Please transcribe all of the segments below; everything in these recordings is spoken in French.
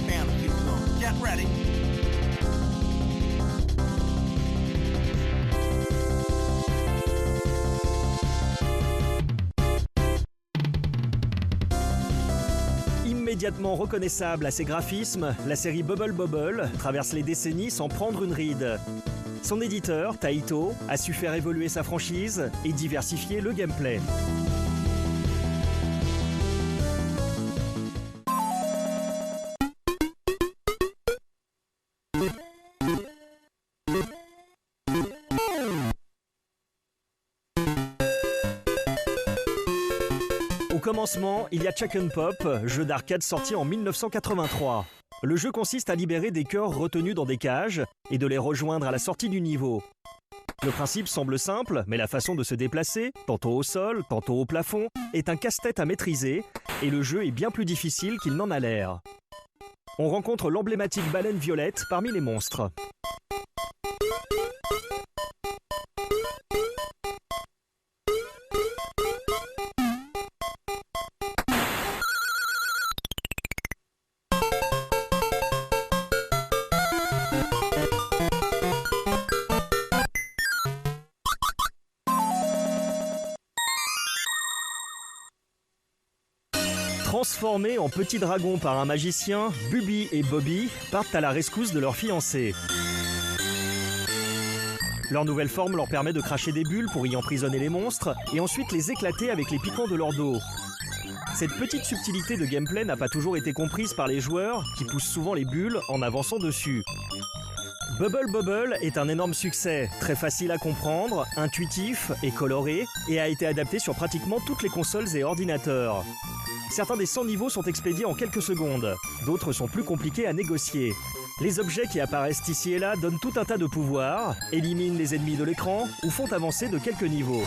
band will keep flowing. Get ready. Immédiatement reconnaissable à ses graphismes, la série Bubble Bobble traverse les décennies sans prendre une ride. Son éditeur, Taito, a su faire évoluer sa franchise et diversifier le gameplay. Au commencement, il y a Chuck 'n' Pop, jeu d'arcade sorti en 1983. Le jeu consiste à libérer des cœurs retenus dans des cages et de les rejoindre à la sortie du niveau. Le principe semble simple, mais la façon de se déplacer, tantôt au sol, tantôt au plafond, est un casse-tête à maîtriser et le jeu est bien plus difficile qu'il n'en a l'air. On rencontre l'emblématique baleine violette parmi les monstres. Transformés en petits dragons par un magicien, Bubi et Bobby partent à la rescousse de leur fiancé. Leur nouvelle forme leur permet de cracher des bulles pour y emprisonner les monstres et ensuite les éclater avec les piquants de leur dos. Cette petite subtilité de gameplay n'a pas toujours été comprise par les joueurs qui poussent souvent les bulles en avançant dessus. Bubble Bobble est un énorme succès, très facile à comprendre, intuitif et coloré et a été adapté sur pratiquement toutes les consoles et ordinateurs. Certains des 100 niveaux sont expédiés en quelques secondes, d'autres sont plus compliqués à négocier. Les objets qui apparaissent ici et là donnent tout un tas de pouvoirs, éliminent les ennemis de l'écran ou font avancer de quelques niveaux.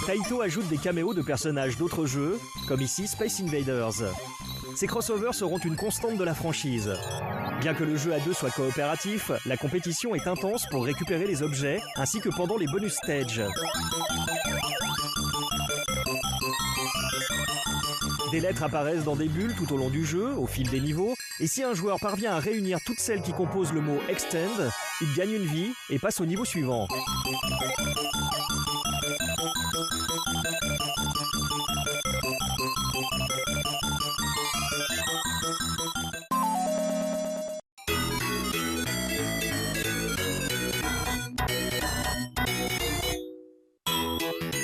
Taito ajoute des caméos de personnages d'autres jeux, comme ici Space Invaders. Ces crossovers seront une constante de la franchise. Bien que le jeu à deux soit coopératif, la compétition est intense pour récupérer les objets, ainsi que pendant les bonus stages. Des lettres apparaissent dans des bulles tout au long du jeu, au fil des niveaux, et si un joueur parvient à réunir toutes celles qui composent le mot Extend, il gagne une vie et passe au niveau suivant.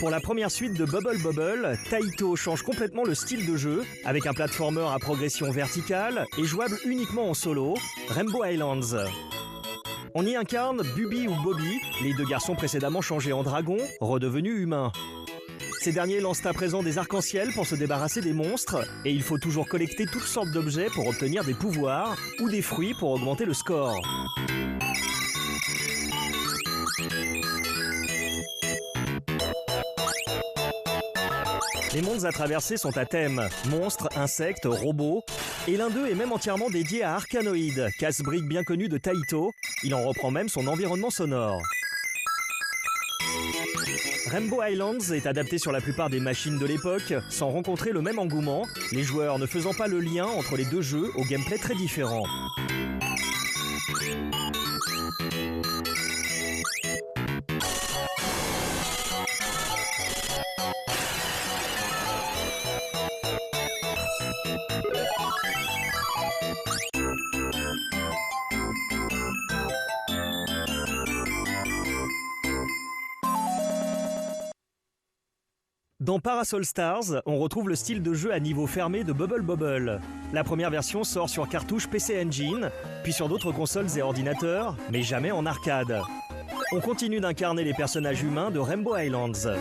Pour la première suite de Bubble Bobble, Taito change complètement le style de jeu, avec un platformer à progression verticale et jouable uniquement en solo, Rainbow Islands. On y incarne Bubi ou Bobby, les deux garçons précédemment changés en dragons, redevenus humains. Ces derniers lancent à présent des arcs-en-ciel pour se débarrasser des monstres, et il faut toujours collecter toutes sortes d'objets pour obtenir des pouvoirs, ou des fruits pour augmenter le score. Les mondes à traverser sont à thème, monstres, insectes, robots, et l'un d'eux est même entièrement dédié à Arkanoid, casse-brique bien connu de Taito. Il en reprend même son environnement sonore. Rainbow Islands est adapté sur la plupart des machines de l'époque, sans rencontrer le même engouement, les joueurs ne faisant pas le lien entre les deux jeux au gameplay très différent. Dans Parasol Stars, on retrouve le style de jeu à niveau fermé de Bubble Bobble. La première version sort sur cartouche PC Engine, puis sur d'autres consoles et ordinateurs, mais jamais en arcade. On continue d'incarner les personnages humains de Rainbow Islands.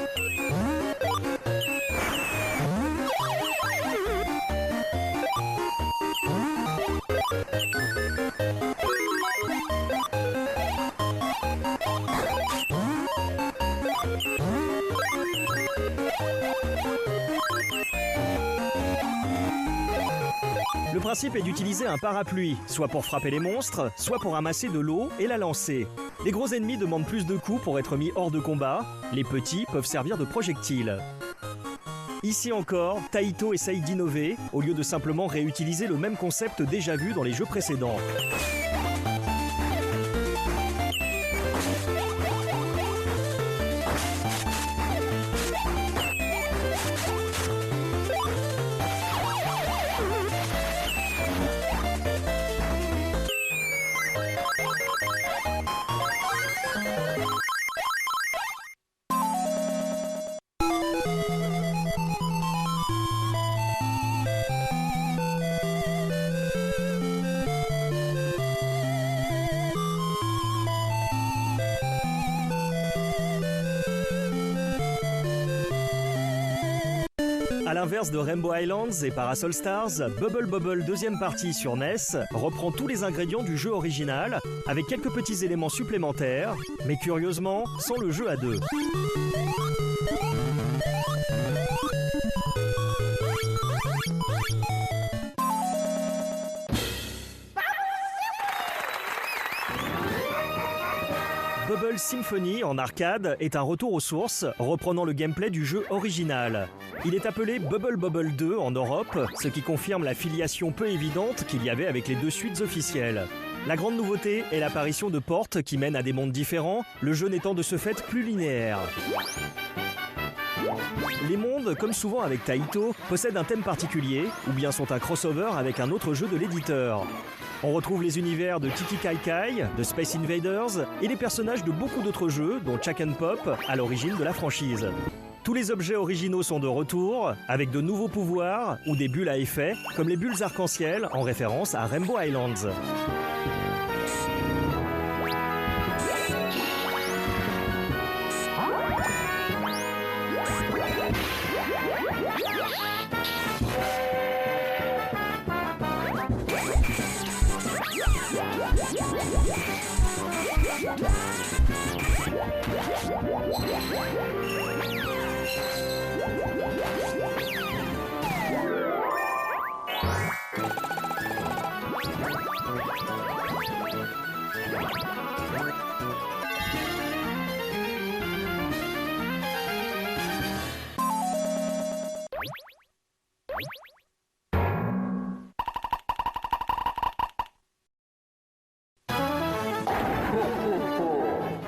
principe est d'utiliser un parapluie, soit pour frapper les monstres, soit pour amasser de l'eau et la lancer. Les gros ennemis demandent plus de coups pour être mis hors de combat, les petits peuvent servir de projectiles. Ici encore, Taito essaye d'innover, au lieu de simplement réutiliser le même concept déjà vu dans les jeux précédents. A l'inverse de Rainbow Islands et Parasol Stars, Bubble Bobble deuxième partie sur NES reprend tous les ingrédients du jeu original avec quelques petits éléments supplémentaires, mais curieusement sans le jeu à deux. Bubble Symphony en arcade est un retour aux sources, reprenant le gameplay du jeu original. Il est appelé Bubble Bobble 2 en Europe, ce qui confirme la filiation peu évidente qu'il y avait avec les deux suites officielles. La grande nouveauté est l'apparition de portes qui mènent à des mondes différents, le jeu n'étant de ce fait plus linéaire. Les mondes, comme souvent avec Taito, possèdent un thème particulier, ou bien sont un crossover avec un autre jeu de l'éditeur. On retrouve les univers de Tiki Kai Kai, de Space Invaders et les personnages de beaucoup d'autres jeux, dont Chuck and Pop, à l'origine de la franchise. Tous les objets originaux sont de retour, avec de nouveaux pouvoirs ou des bulles à effet, comme les bulles arc-en-ciel en référence à Rainbow Islands.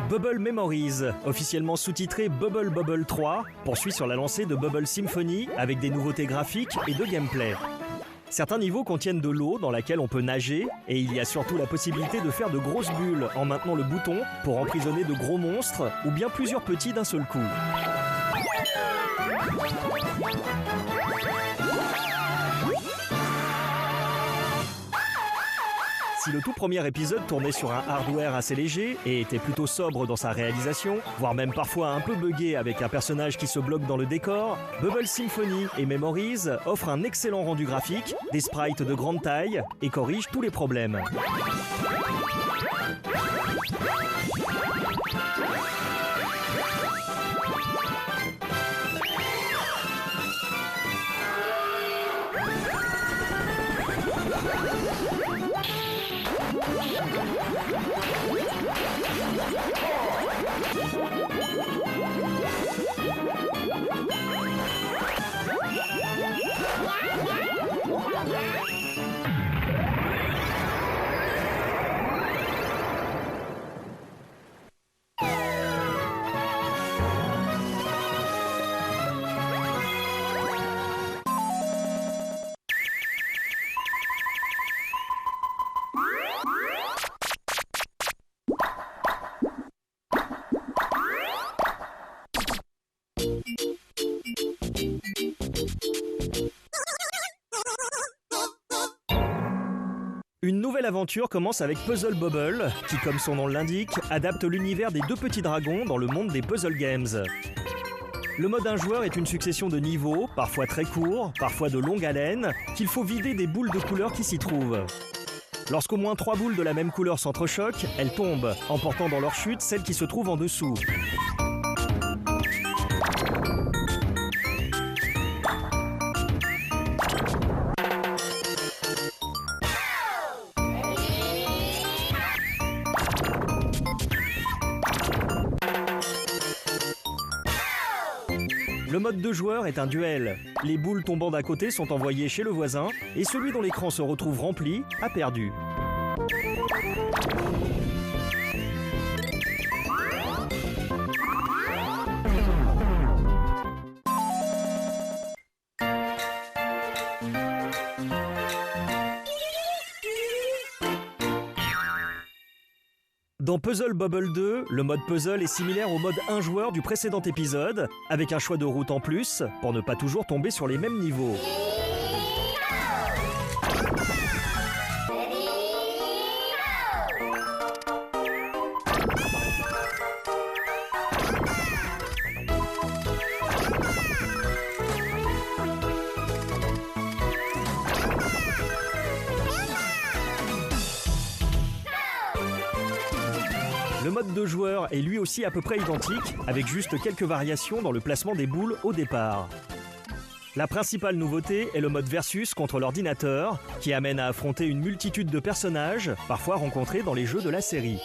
Bubble Memories, officiellement sous-titré Bubble Bobble 3, poursuit sur la lancée de Bubble Symphony avec des nouveautés graphiques et de gameplay. Certains niveaux contiennent de l'eau dans laquelle on peut nager et il y a surtout la possibilité de faire de grosses bulles en maintenant le bouton pour emprisonner de gros monstres ou bien plusieurs petits d'un seul coup. Si le tout premier épisode tournait sur un hardware assez léger et était plutôt sobre dans sa réalisation, voire même parfois un peu buggé avec un personnage qui se bloque dans le décor, Bubble Symphony et Memories offrent un excellent rendu graphique, des sprites de grande taille et corrigent tous les problèmes. Une nouvelle aventure commence avec Puzzle Bobble, qui, comme son nom l'indique, adapte l'univers des deux petits dragons dans le monde des puzzle games. Le mode un joueur est une succession de niveaux, parfois très courts, parfois de longue haleine, qu'il faut vider des boules de couleur qui s'y trouvent. Lorsqu'au moins 3 boules de la même couleur s'entrechoquent, elles tombent, emportant dans leur chute celles qui se trouvent en dessous. mode 2 joueurs est un duel. Les boules tombant d'à côté sont envoyées chez le voisin et celui dont l'écran se retrouve rempli a perdu. Dans Puzzle Bobble 2, le mode puzzle est similaire au mode 1 joueur du précédent épisode, avec un choix de route en plus, pour ne pas toujours tomber sur les mêmes niveaux. Le mode 2 joueurs est lui aussi à peu près identique, avec juste quelques variations dans le placement des boules au départ. La principale nouveauté est le mode versus contre l'ordinateur, qui amène à affronter une multitude de personnages, parfois rencontrés dans les jeux de la série.